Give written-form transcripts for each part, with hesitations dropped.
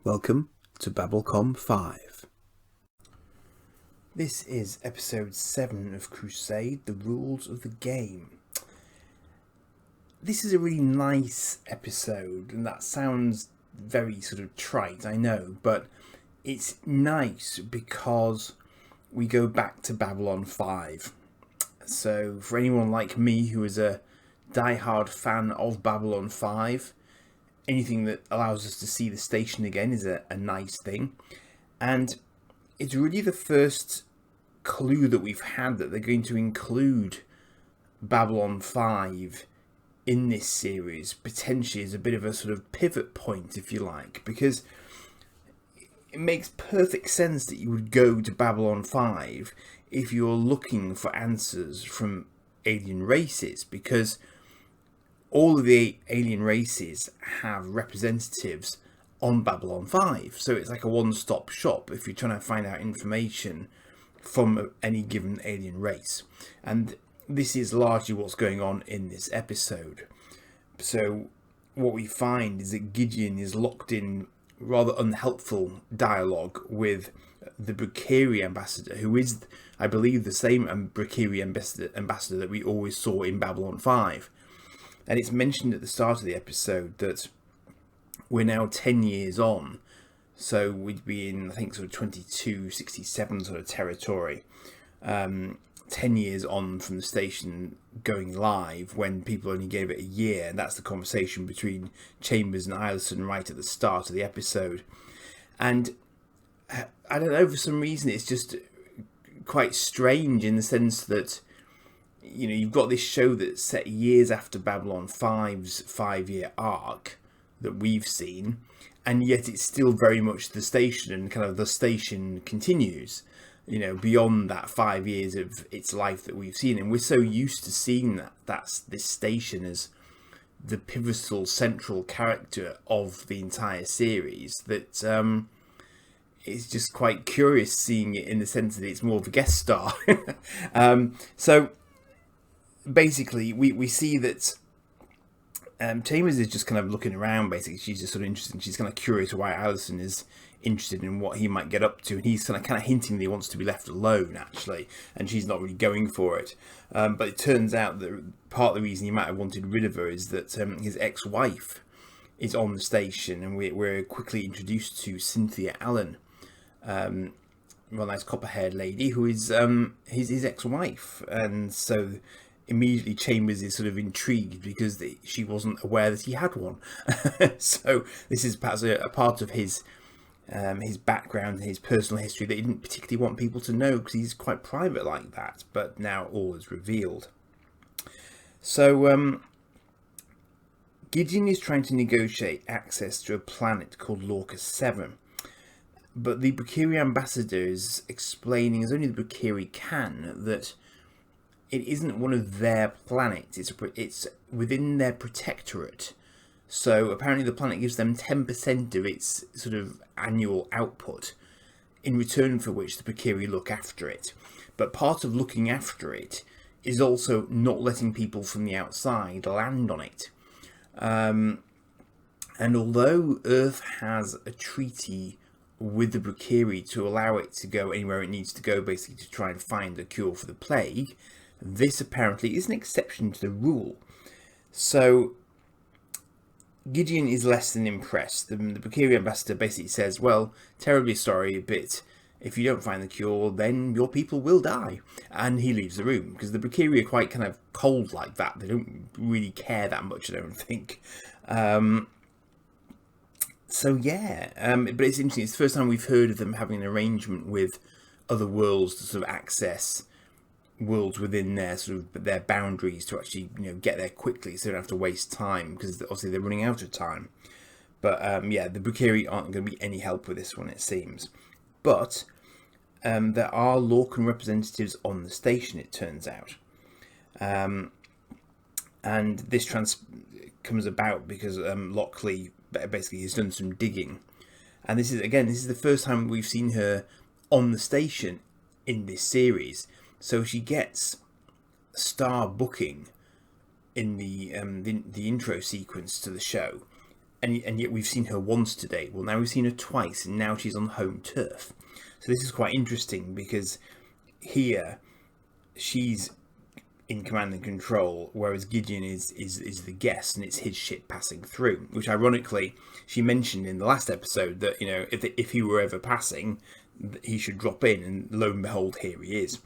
Welcome to Babblecom 5. This is episode 7 of Crusade, The Rules of the Game. This is a really nice episode, and that sounds very sort of trite, I know, but it's nice because we go back to Babylon 5. So for anyone like me who is a die-hard fan of Babylon 5, anything that allows us to see the station again is a nice thing. And it's really the first clue that we've had that they're going to include Babylon 5 in this series, potentially as a bit of a sort of pivot point, if you like, because it makes perfect sense that you would go to Babylon 5 if you're looking for answers from alien races, because all of the alien races have representatives on Babylon 5. So it's like a one-stop shop if you're trying to find out information from any given alien race. And this is largely what's going on in this episode. So what we find is that Gideon is locked in rather unhelpful dialogue with the Brakiri ambassador, who is, I believe, the same Brakiri ambassador that we always saw in Babylon 5. And it's mentioned at the start of the episode that we're now 10 years on. So we'd be in, I think, sort of 2267 sort of territory. 10 years on from the station going live, when people only gave it a year. And that's the conversation between Chambers and Eilerson right at the start of the episode. And I don't know, for some reason it's just quite strange in the sense that, you know, you've got this show that's set years after Babylon 5's 5-year arc that we've seen, and yet it's still very much the station, and kind of the station continues, you know, beyond that 5 years of its life that we've seen. And we're so used to seeing that's this station as the pivotal central character of the entire series that it's just quite curious seeing it in the sense that it's more of a guest star. So basically, we see that Chambers is just kind of looking around. Basically, she's just sort of interested. She's kind of curious why Eilerson is interested in what he might get up to, and he's kind of hinting that he wants to be left alone, actually, and she's not really going for it. But it turns out that part of the reason he might have wanted rid of her is that his ex-wife is on the station, and we're quickly introduced to Cynthia Allen, well, nice copper-haired lady who is his ex-wife, and so immediately Chambers is sort of intrigued because she wasn't aware that he had one. So this is perhaps a part of his background and his personal history that he didn't particularly want people to know, because he's quite private like that, but now all is revealed. So Gideon is trying to negotiate access to a planet called Lorca 7, but the Brakiri ambassador is explaining, as only the Brakiri can, that it isn't one of their planets, it's within their protectorate. So apparently the planet gives them 10% of its sort of annual output, in return for which the Brakiri look after it. But part of looking after it is also not letting people from the outside land on it. And although Earth has a treaty with the Brakiri to allow it to go anywhere it needs to go, basically to try and find a cure for the plague, this apparently is an exception to the rule. So Gideon is less than impressed. The Brakiri ambassador basically says, well, terribly sorry, but if you don't find the cure, then your people will die. And he leaves the room, because the Brakiri are quite kind of cold like that. They don't really care that much, I don't think. So yeah, but it's interesting. It's the first time we've heard of them having an arrangement with other worlds to sort of access worlds within their sort of their boundaries to actually, you know, get there quickly, so they don't have to waste time, because obviously they're running out of time. But yeah, the Brakiri aren't going to be any help with this one, it seems. But there are Lorcan representatives on the station, it turns out. And this comes about because Lockley basically has done some digging. And this is the first time we've seen her on the station in this series. So she gets star booking in the intro sequence to the show, and yet we've seen her once today. Well, now we've seen her twice, and now she's on home turf. So this is quite interesting, because here she's in command and control, whereas Gideon is the guest, and it's his ship passing through. Which, ironically, she mentioned in the last episode that, you know, if he were ever passing, he should drop in, and lo and behold, here he is.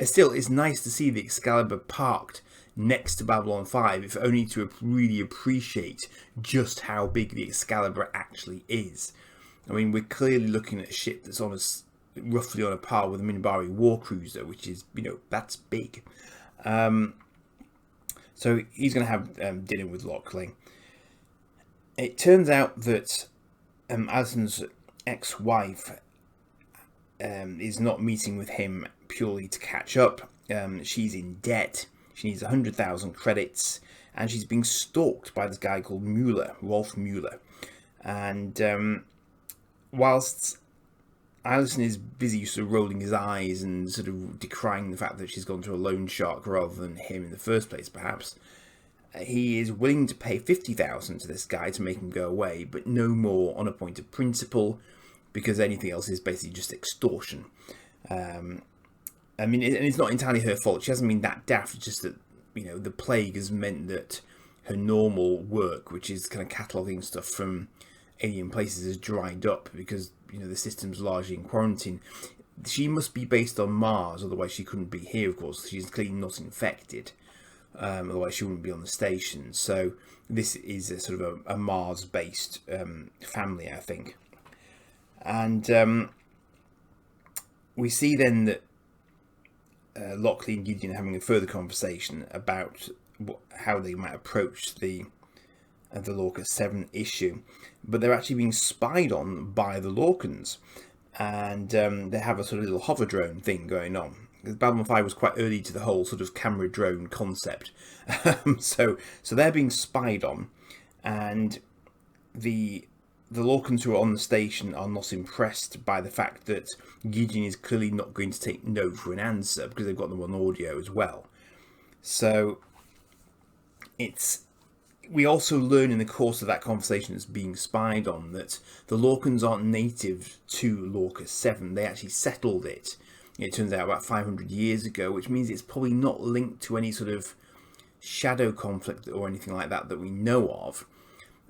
Still, it's nice to see the Excalibur parked next to Babylon 5, if only to really appreciate just how big the Excalibur actually is. I mean, we're clearly looking at a ship that's on roughly on a par with the Minbari Warcruiser, which is, you know, that's big. So he's going to have dinner with Lockley. It turns out that Alison's ex-wife is not meeting with him purely to catch up. She's in debt. She needs 100,000 credits, and she's being stalked by this guy called Mueller, Rolf Mueller. And whilst Alison is busy sort of rolling his eyes and sort of decrying the fact that she's gone to a loan shark rather than him in the first place, perhaps, he is willing to pay 50,000 to this guy to make him go away, but no more on a point of principle, because anything else is basically just extortion. I mean, and it's not entirely her fault. She hasn't been that daft. It's just that, you know, the plague has meant that her normal work, which is kind of cataloguing stuff from alien places, has dried up because, you know, the system's largely in quarantine. She must be based on Mars, otherwise she couldn't be here, of course. She's clearly not infected. Otherwise she wouldn't be on the station. So this is a sort of a Mars-based family, I think. And we see then that Lockley and Gideon are having a further conversation about how they might approach the Lorca 7 issue, but they're actually being spied on by the Lorcans, and they have a sort of little hover drone thing going on. Babylon 5 was quite early to the whole sort of camera drone concept, so they're being spied on, and the Lorcans who are on the station are not impressed by the fact that Gideon is clearly not going to take no for an answer, because they've got them on audio as well. So we also learn in the course of that conversation as being spied on that the Lorcans aren't native to Lorca 7. They actually settled it, it turns out, about 500 years ago, which means it's probably not linked to any sort of shadow conflict or anything like that that we know of.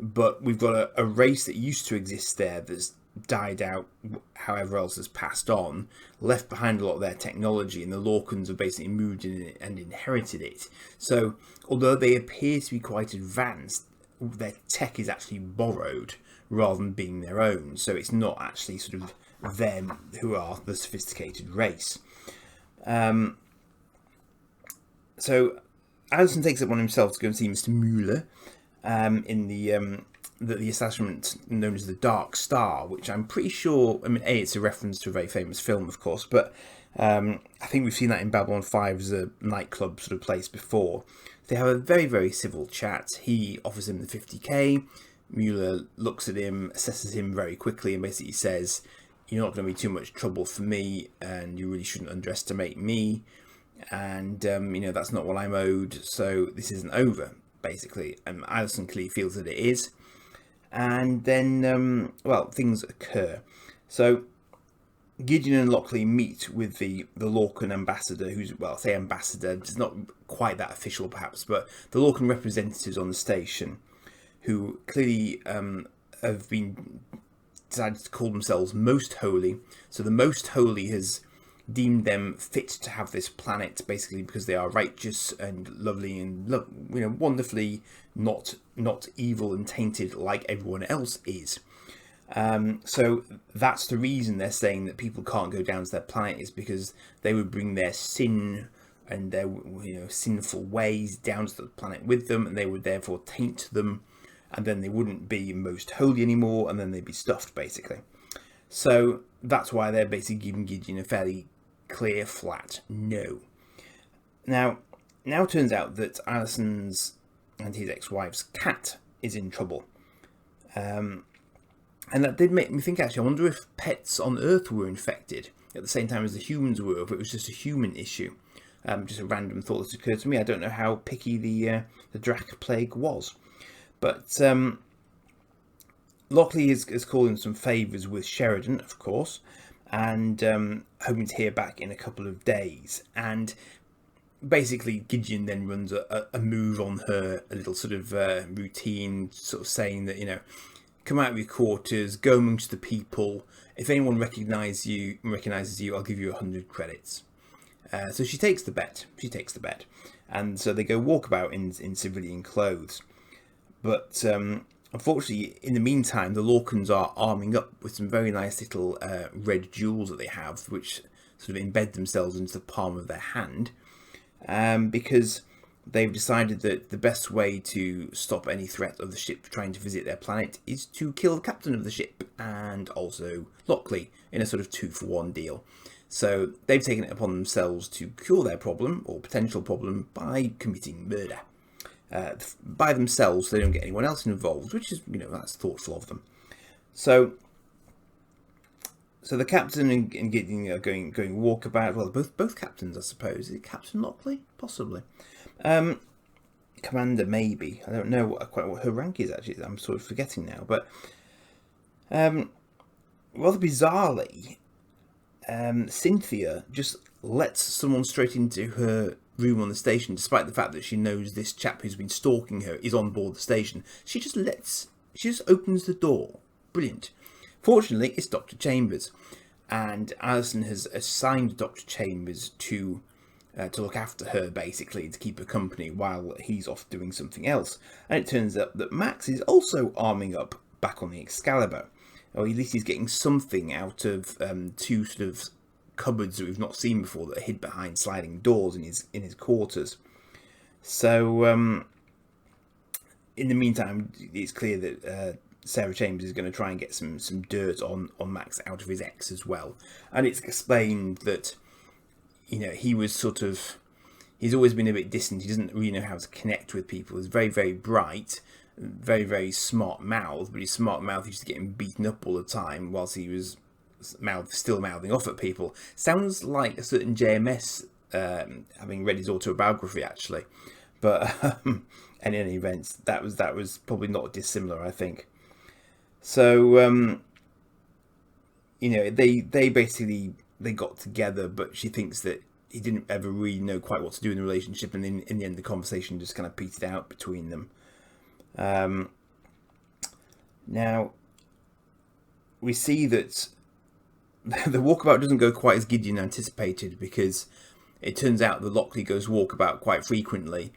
But we've got a race that used to exist there that's died out, however else has passed on, left behind a lot of their technology, and the Lorcans have basically moved in it and inherited it. So although they appear to be quite advanced, their tech is actually borrowed rather than being their own. So it's not actually sort of them who are the sophisticated race. So Alison takes it on himself to go and see Mr. Mueller in the establishment known as the Dark Star, which I'm pretty sure, I mean, it's a reference to a very famous film, of course, but I think we've seen that in Babylon 5 as a nightclub sort of place before. They have a very, very civil chat. He offers him the 50k. Mueller looks at him, assesses him very quickly, and basically says, "You're not going to be too much trouble for me, and you really shouldn't underestimate me. And, you know, that's not what I'm owed, so this isn't over," basically. And Alison clearly feels that it is. And then, well, things occur. So Gideon and Lockley meet with the Lorcan ambassador, who's, well, I say ambassador, it's not quite that official perhaps, but the Lorcan representatives on the station, who clearly have been decided to call themselves Most Holy. So the Most Holy has deemed them fit to have this planet, basically because they are righteous and lovely and you know, wonderfully not evil and tainted like everyone else is. So that's the reason they're saying that people can't go down to their planet, is because they would bring their sin and their, you know, sinful ways down to the planet with them, and they would therefore taint them, and then they wouldn't be most holy anymore, and then they'd be stuffed, basically. So that's why they're basically giving Gideon a fairly clear, flat no. Now it turns out that Alison's and his ex-wife's cat is in trouble. And that did make me think, actually, I wonder if pets on Earth were infected at the same time as the humans were, if it was just a human issue. Just a random thought that occurred to me. I don't know how picky the Drac plague was. But Lockley is calling some favours with Sheridan, of course, and hoping to hear back in a couple of days. And basically, Gideon then runs a move on her, a little sort of routine, sort of saying that, come out of your quarters, go amongst the people. If anyone recognizes you, I'll give you 100 credits. So she takes the bet. And so they go walkabout in civilian clothes. But unfortunately, in the meantime, the Lorcans are arming up with some very nice little red jewels that they have, which sort of embed themselves into the palm of their hand, because they've decided that the best way to stop any threat of the ship trying to visit their planet is to kill the captain of the ship and also Lockley in a sort of 2-for-1 deal. So they've taken it upon themselves to cure their problem, or potential problem, by committing murder. By themselves, so they don't get anyone else involved, which is, that's thoughtful of them. So the captain and Gideon are going walkabout. Well, both captains, I suppose. Is it Captain Lockley? Possibly. Commander, maybe. I don't know quite what her rank is, actually. I'm sort of forgetting now. But rather bizarrely, Cynthia just lets someone straight into her room on the station, despite the fact that she knows this chap who's been stalking her is on board the station. She just opens the door. Brilliant. Fortunately, it's Dr. Chambers, and Alison has assigned Dr. Chambers to look after her, basically, to keep her company while he's off doing something else. And it turns out that Max is also arming up back on the Excalibur, or at least he's getting something out of two sort of cupboards that we've not seen before that are hid behind sliding doors in his quarters. So in the meantime, it's clear that Sarah Chambers is going to try and get some dirt on Max out of his ex as well. And it's explained that he was he's always been a bit distant. He doesn't really know how to connect with people. He's very, very bright, very, very smart mouth, but his smart mouth used to get him beaten up all the time whilst he was still mouthing off at people. Sounds like a certain JMS, having read his autobiography, actually. But in any event, that was probably not dissimilar, I think. So they basically got together, but she thinks that he didn't ever really know quite what to do in the relationship, and in the end the conversation just kind of petered out between them. Now we see that the walkabout doesn't go quite as Gideon anticipated, because it turns out that Lockley goes walkabout quite frequently,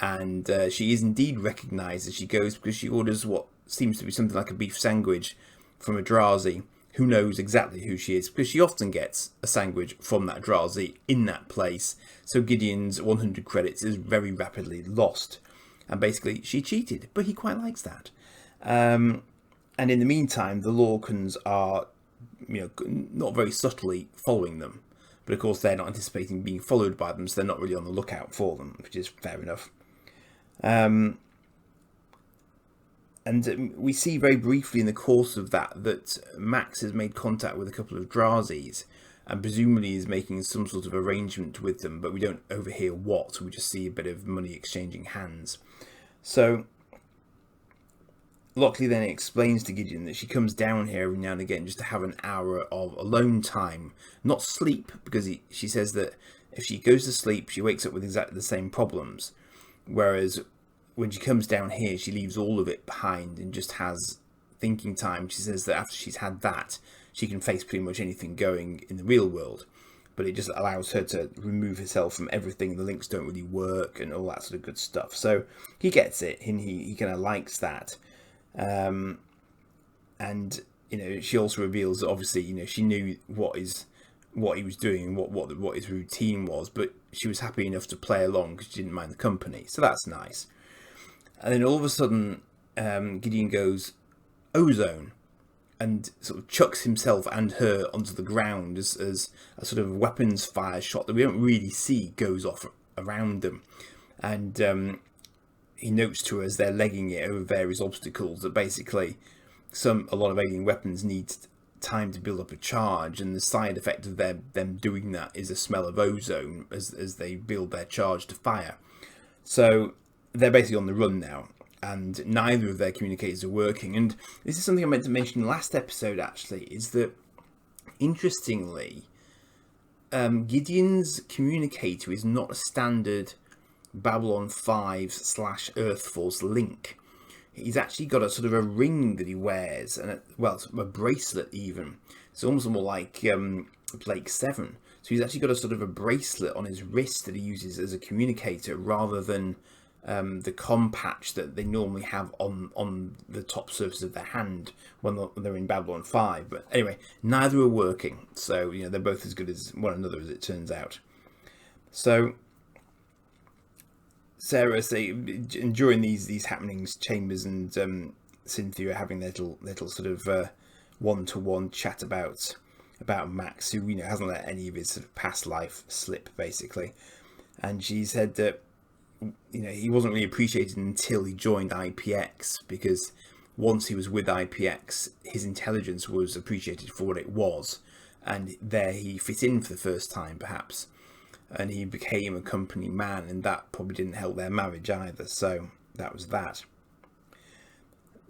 and she is indeed recognised as she goes, because she orders what seems to be something like a beef sandwich from a Drazi who knows exactly who she is, because she often gets a sandwich from that Drazi in that place. So Gideon's 100 credits is very rapidly lost, and basically she cheated, but he quite likes that. And in the meantime, the Lorcans are, not very subtly following them, but of course they're not anticipating being followed by them, so they're not really on the lookout for them, which is fair enough. And we see very briefly in the course of that Max has made contact with a couple of Drazis, and presumably is making some sort of arrangement with them, but we don't overhear what. We just see a bit of money exchanging hands. So Lockley then explains to Gideon that she comes down here every now and again just to have an hour of alone time, not sleep, because she says that if she goes to sleep, she wakes up with exactly the same problems, whereas when she comes down here, she leaves all of it behind and just has thinking time. She says that after she's had that, she can face pretty much anything going in the real world, but it just allows her to remove herself from everything. The links don't really work and all that sort of good stuff. So he gets it, and he kind of likes that. And she also reveals that obviously she knew what he was doing and what his routine was, but she was happy enough to play along because she didn't mind the company. So that's nice. And then all of a sudden, Gideon goes ozone and sort of chucks himself and her onto the ground as a sort of weapons fire shot that we don't really see goes off around them. And he notes to her as they're legging it over various obstacles that basically a lot of alien weapons need time to build up a charge, and the side effect of them doing that is a smell of ozone as they build their charge to fire. So they're basically on the run now, and neither of their communicators are working. And this is something I meant to mention last episode, actually, is that, interestingly, Gideon's communicator is not a standard Babylon 5/Earth Force link. He's actually got a sort of a ring that he wears, and a bracelet even. It's almost more like Blake 7. So he's actually got a sort of a bracelet on his wrist that he uses as a communicator, rather than the comm patch that they normally have on the top surface of their hand when they're in Babylon 5. But anyway, neither are working, so they're both as good as one another, as it turns out. So Sarah during these happenings, Chambers and Cynthia are having their little sort of one-to-one chat about Max, who hasn't let any of his sort of past life slip, basically. And she said that he wasn't really appreciated until he joined IPX, because once he was with IPX, his intelligence was appreciated for what it was, and there he fit in for the first time, perhaps. And he became a company man, and that probably didn't help their marriage either. So that was that.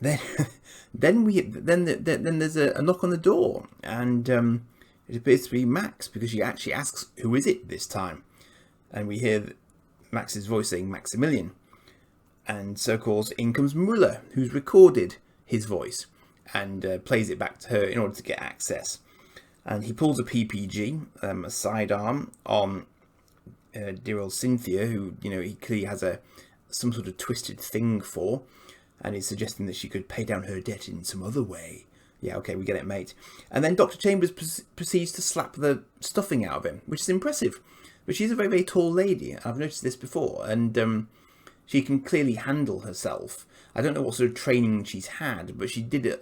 Then there's a knock on the door, and it appears to be Max, because she actually asks, "Who is it this time?" And we hear Max's voice saying Maximilian, and so of course in comes Muller, who's recorded his voice and plays it back to her in order to get access. And he pulls a PPG, a sidearm, on dear old Cynthia, who he clearly has some sort of twisted thing for, and he's suggesting that she could pay down her debt in some other way. Yeah, okay, we get it, mate. And then Dr. Chambers proceeds to slap the stuffing out of him, which is impressive. But she's a very, very tall lady. I've noticed this before, and she can clearly handle herself. I don't know what sort of training she's had, but she did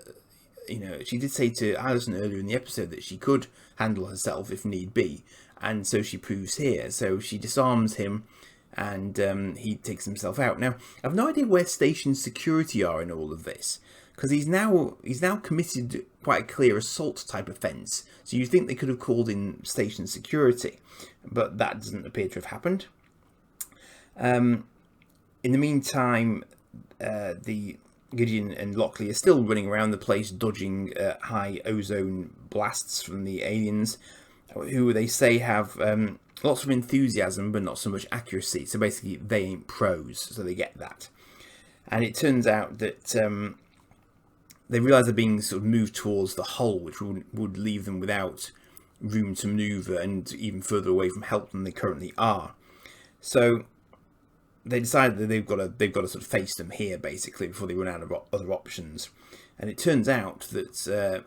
she did say to Alison earlier in the episode that she could handle herself if need be, and so she proves here. So she disarms him, and he takes himself out. Now, I've no idea where station security are in all of this, because he's now committed quite a clear assault type offence. So you'd think they could have called in station security, but that doesn't appear to have happened. In the meantime, the Gideon and Lockley are still running around the place, dodging high ozone blasts from the aliens, who they say have lots of enthusiasm but not so much accuracy. So basically they ain't pros, so they get that. And it turns out that they realise they're being sort of moved towards the hull, which would leave them without room to manoeuvre and even further away from help than they currently are. So they decided that they've got to sort of face them here, basically, before they run out of other options. And it turns out that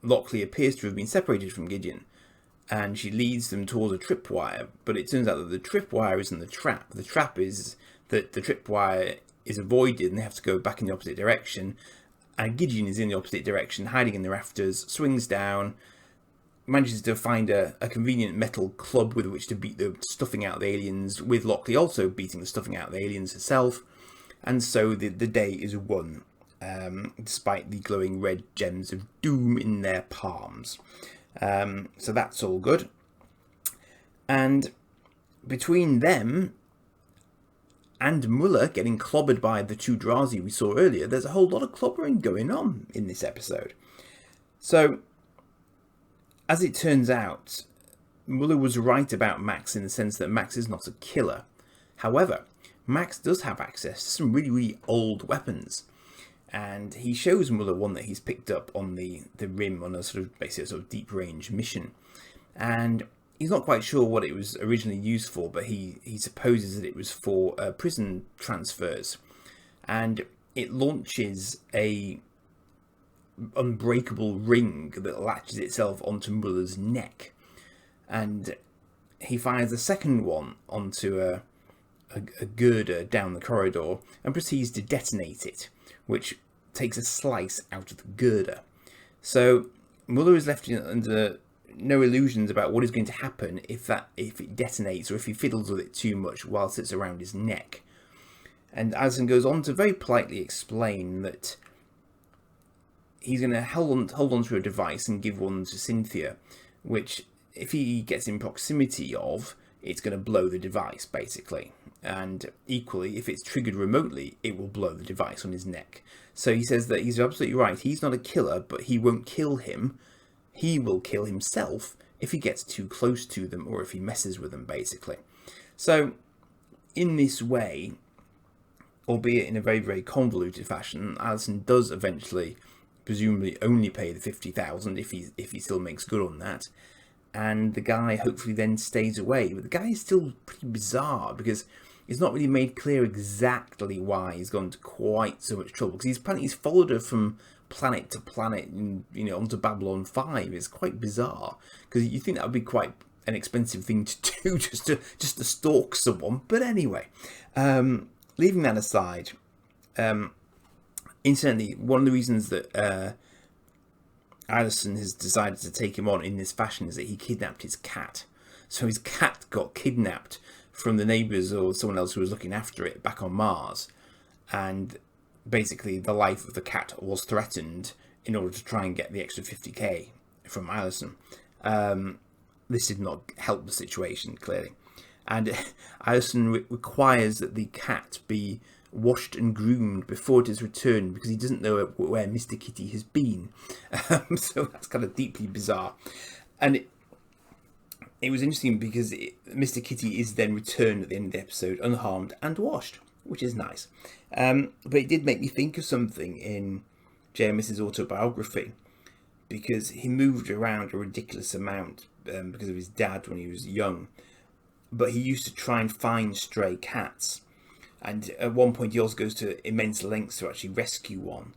Lockley appears to have been separated from Gideon, and she leads them towards a tripwire. But it turns out that the tripwire isn't the trap. The trap is that the tripwire is avoided, and they have to go back in the opposite direction. And Gideon is in the opposite direction, hiding in the rafters, swings down, manages to find a convenient metal club with which to beat the stuffing out of the aliens, with Lockley also beating the stuffing out of the aliens herself. And so the day is won, despite the glowing red gems of doom in their palms. So that's all good. And between them and Muller getting clobbered by the two Drazi we saw earlier, there's a whole lot of clobbering going on in this episode. So, as it turns out, Muller was right about Max in the sense that Max is not a killer. However, Max does have access to some really, really old weapons. And he shows Muller one that he's picked up on the rim on a sort of deep range mission. And he's not quite sure what it was originally used for, but he supposes that it was for prison transfers. And it launches a unbreakable ring that latches itself onto Muller's neck. And he fires a second one onto a girder down the corridor and proceeds to detonate it, which takes a slice out of the girder. So Muller is left under no illusions about what is going to happen if it detonates, or if he fiddles with it too much whilst it's around his neck. And Alison goes on to very politely explain that he's going to hold on to a device and give one to Cynthia, which, if he gets in proximity of, it's going to blow the device, basically. And equally, if it's triggered remotely, it will blow the device on his neck. So he says that he's absolutely right. He's not a killer, but he won't kill him. He will kill himself if he gets too close to them or if he messes with them, basically. So in this way, albeit in a very, very convoluted fashion, Allison does eventually, presumably, only pay the 50,000 if he still makes good on that. And the guy hopefully then stays away. But the guy is still pretty bizarre because it's not really made clear exactly why he's gone to quite so much trouble. Because he's followed her from planet to planet and, onto Babylon 5. It's quite bizarre. Because you think that would be quite an expensive thing to do, just to stalk someone. But anyway, leaving that aside, incidentally, one of the reasons that Allison has decided to take him on in this fashion is that he kidnapped his cat. So his cat got kidnapped from the neighbours or someone else who was looking after it back on Mars. And basically the life of the cat was threatened in order to try and get the extra 50k from Allison. This did not help the situation, clearly. And Allison requires that the cat be washed and groomed before it is returned because he doesn't know where Mr. Kitty has been. So that's kind of deeply bizarre. And it was interesting because Mr. Kitty is then returned at the end of the episode unharmed and washed, which is nice. But it did make me think of something in JMS's autobiography because he moved around a ridiculous amount because of his dad when he was young. But he used to try and find stray cats. And at one point he also goes to immense lengths to actually rescue one.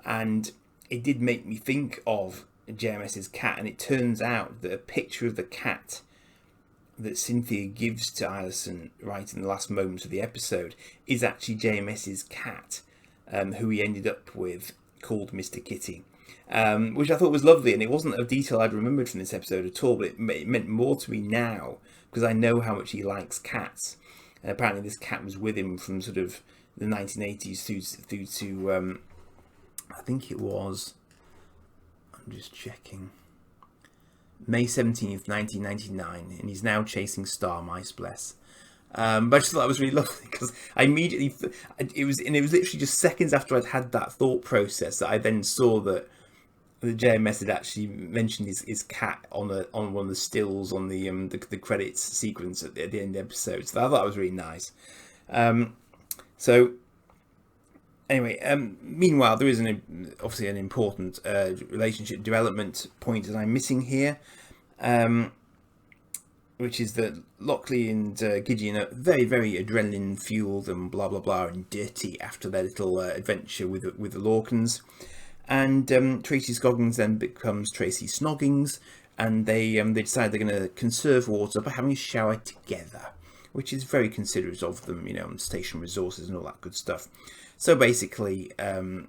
And it did make me think of JMS's cat. And it turns out that a picture of the cat that Cynthia gives to Allison right in the last moments of the episode is actually JMS's cat, who he ended up with, called Mr. Kitty. Which I thought was lovely. And it wasn't a detail I'd remembered from this episode at all. But it meant more to me now because I know how much he likes cats. And apparently this cat was with him from sort of the 1980s through to, I think it was, I'm just checking, May 17th, 1999, and he's now chasing star mice, bless. But I just thought that was really lovely because I immediately, it was literally just seconds after I'd had that thought process that I then saw that the JMS had actually mentioned his cat on one of the stills on the credits sequence at the end of the episode. So I thought that was really nice. So anyway, meanwhile, there is obviously an important relationship development point that I'm missing here, which is that Lockley and Gideon are very, very adrenaline fueled and blah blah blah and dirty after their little adventure with the Lorcans. And Tracy Scoggins then becomes Tracy Snoggings, and they decide they're going to conserve water by having a shower together, which is very considerate of them, on station resources and all that good stuff. So basically, they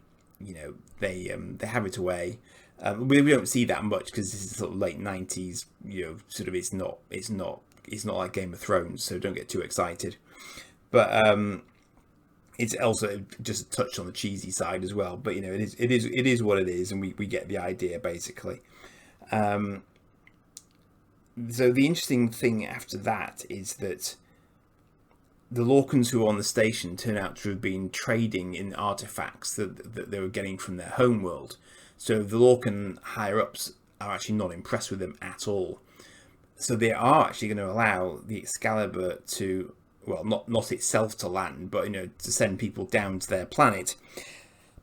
have it away. We don't see that much because this is sort of late 90s. Sort of it's not like Game of Thrones, so don't get too excited. But it's also just a touch on the cheesy side as well, but it is what it is, and we get the idea basically. So the interesting thing after that is that the Lorcans who are on the station turn out to have been trading in artifacts that they were getting from their homeworld. So the Lorcan higher ups are actually not impressed with them at all. So they are actually going to allow the Excalibur to, well, not itself to land, but to send people down to their planet,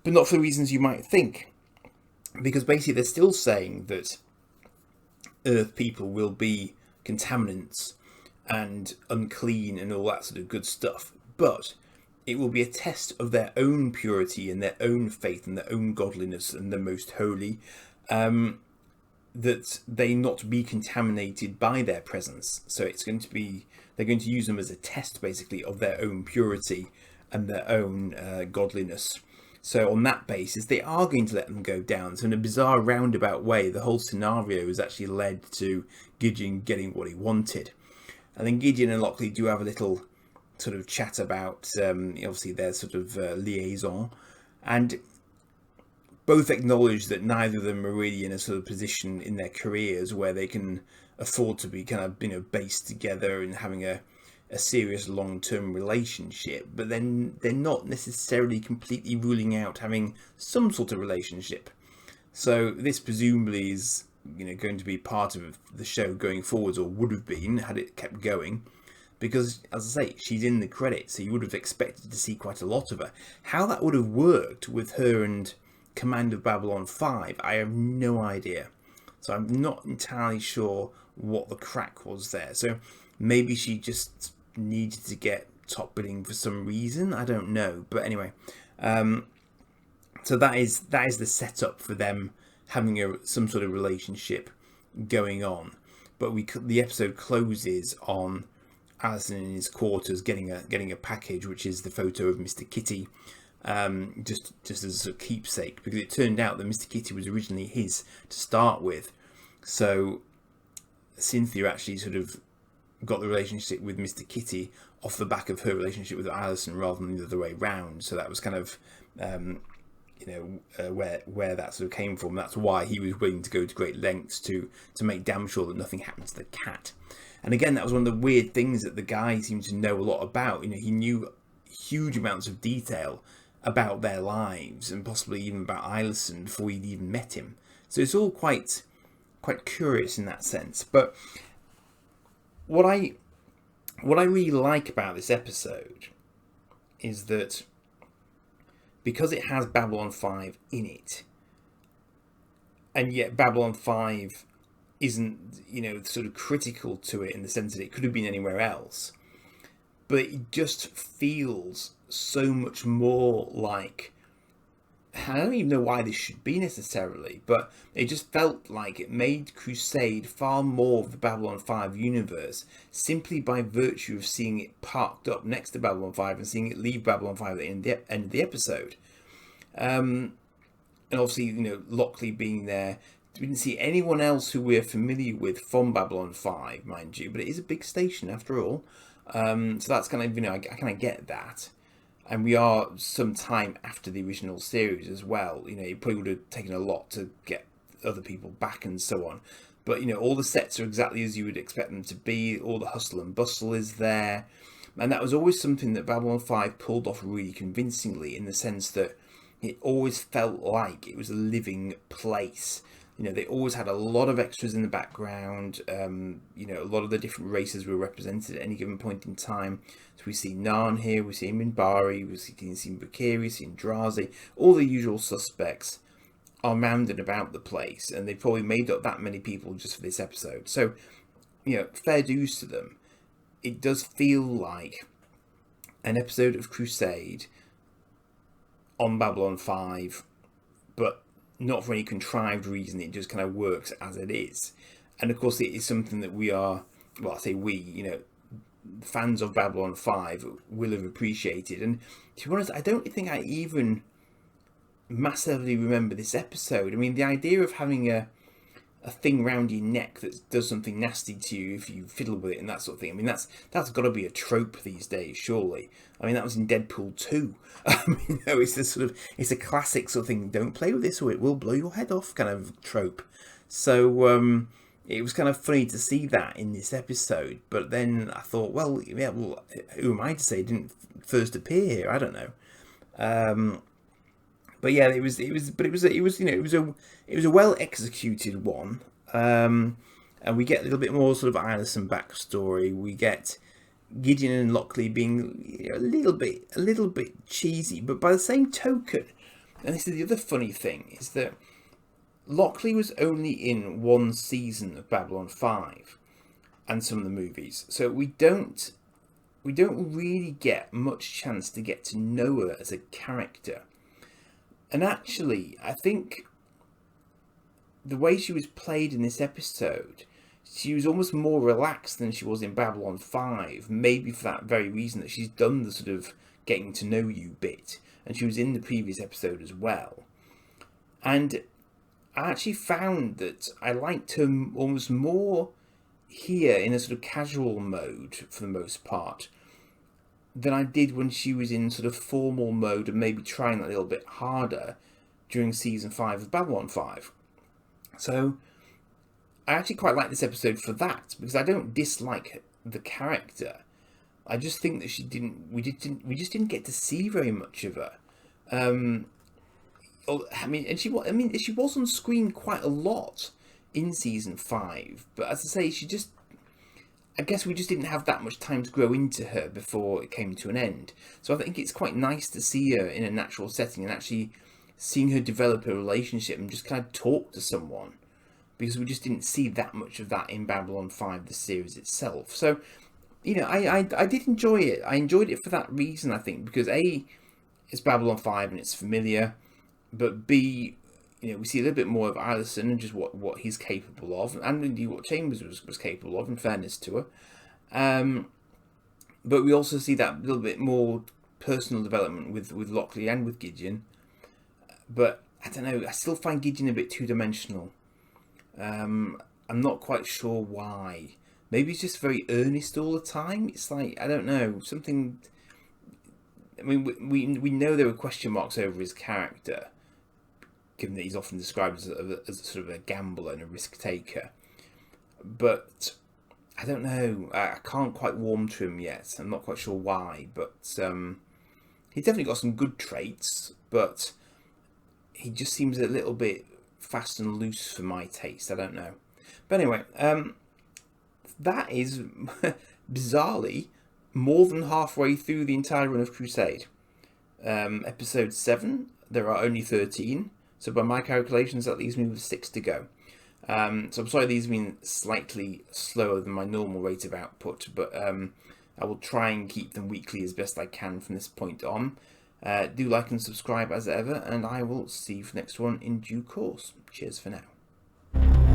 but not for the reasons you might think, because basically they're still saying that Earth people will be contaminants and unclean and all that sort of good stuff, but it will be a test of their own purity and their own faith and their own godliness and the most holy, that they not be contaminated by their presence. So it's going to be, they're going to use them as a test, basically, of their own purity and their own godliness. So on that basis, they are going to let them go down. So in a bizarre roundabout way, the whole scenario has actually led to Gideon getting what he wanted. And then Gideon and Lockley do have a little sort of chat about, obviously, their sort of liaison. And both acknowledge that neither of them are really in a sort of position in their careers where they can afford to be kind of based together and having a serious long-term relationship, but then they're not necessarily completely ruling out having some sort of relationship. So this presumably is going to be part of the show going forwards, or would have been had it kept going, because as I say, she's in the credits, so you would have expected to see quite a lot of her. How that would have worked with her and Command of Babylon 5, I have no idea. So I'm not entirely sure what the crack was there. So maybe she just needed to get top billing for some reason. I don't know. But anyway, so that is the setup for them having some sort of relationship going on. But the episode closes on Alison in his quarters getting a package, which is the photo of Mr. Kitty, just as a sort of keepsake, because it turned out that Mr. Kitty was originally his to start with. So Cynthia actually sort of got the relationship with Mr. Kitty off the back of her relationship with Alison, rather than the other way round. So that was kind of where that sort of came from. That's why he was willing to go to great lengths to make damn sure that nothing happened to the cat. And again, that was one of the weird things that the guy seemed to know a lot about. He knew huge amounts of detail about their lives, and possibly even about Alison before he'd even met him. So it's all quite curious in that sense. But what I really like about this episode is that because it has Babylon 5 in it, and yet Babylon 5 isn't, sort of critical to it in the sense that it could have been anywhere else, but it just feels so much more like, I don't even know why this should be necessarily, but it just felt like it made Crusade far more of the Babylon 5 universe, simply by virtue of seeing it parked up next to Babylon 5 and seeing it leave Babylon 5 at the end of the episode. And obviously, Lockley being there. We didn't see anyone else who we're familiar with from Babylon 5, mind you, but it is a big station after all. So that's kind of, I kind of get that. And we are some time after the original series as well. It probably would have taken a lot to get other people back and so on. But, all the sets are exactly as you would expect them to be. All the hustle and bustle is there. And that was always something that Babylon 5 pulled off really convincingly, in the sense that it always felt like it was a living place. They always had a lot of extras in the background. A lot of the different races were represented at any given point in time. So we see Narn here, we see Minbari, we see Bakiri, we see Drazi. All the usual suspects are round and about the place, and they probably made up that many people just for this episode. So, fair dues to them. It does feel like an episode of Crusade on Babylon 5, but not for any contrived reason. It just kind of works as it is. And of course, it is something that we are, well, I say we, fans of Babylon 5 will have appreciated. And to be honest, I don't think I even massively remember this episode. I mean, the idea of having a thing round your neck that does something nasty to you if you fiddle with it and that sort of thing. I mean, that's got to be a trope these days, surely. I mean, that was in Deadpool 2. It's a classic sort of thing. Don't play with this or it will blow your head off kind of trope. So it was kind of funny to see that in this episode. But then I thought, well, who am I to say it didn't first appear here? I don't know. But yeah, it was a well executed one, and we get a little bit more sort of Alison backstory. We get Gideon and Lockley being a little bit cheesy, but by the same token, and this is the other funny thing, is that Lockley was only in one season of Babylon 5 and some of the movies, so we don't really get much chance to get to know her as a character. And actually, I think the way she was played in this episode, she was almost more relaxed than she was in Babylon 5. Maybe for that very reason, that she's done the sort of getting to know you bit. And she was in the previous episode as well. And I actually found that I liked her almost more here in a sort of casual mode for the most part than I did when she was in sort of formal mode and maybe trying a little bit harder during season 5 of Babylon 5. So I actually quite like this episode for that, because I don't dislike the character. I just think that we just didn't get to see very much of her. She was on screen quite a lot in season 5, but as I say, I guess we just didn't have that much time to grow into her before it came to an end. So I think it's quite nice to see her in a natural setting and actually seeing her develop a relationship and just kind of talk to someone, because we just didn't see that much of that in Babylon 5, the series itself. So, I did enjoy it. I enjoyed it for that reason, I think, because A, it's Babylon 5 and it's familiar, but B, we see a little bit more of Alison and just what he's capable of, and indeed what Chambers was capable of, in fairness to her. But we also see that little bit more personal development with Lockley and with Gideon. But I don't know, I still find Gideon a bit two-dimensional. I'm not quite sure why. Maybe he's just very earnest all the time. It's like, I don't know, something... I mean, we know there were question marks over his character, given that he's often described as a sort of a gambler and a risk taker. But I don't know. I can't quite warm to him yet. I'm not quite sure why. But he's definitely got some good traits. But he just seems a little bit fast and loose for my taste. I don't know. But anyway, that is bizarrely more than halfway through the entire run of Crusade. Episode 7, there are only 13. So by my calculations, that leaves me with 6 to go. So I'm sorry these have been slightly slower than my normal rate of output, but I will try and keep them weekly as best I can from this point on. Do like and subscribe as ever, and I will see you for the next one in due course. Cheers for now.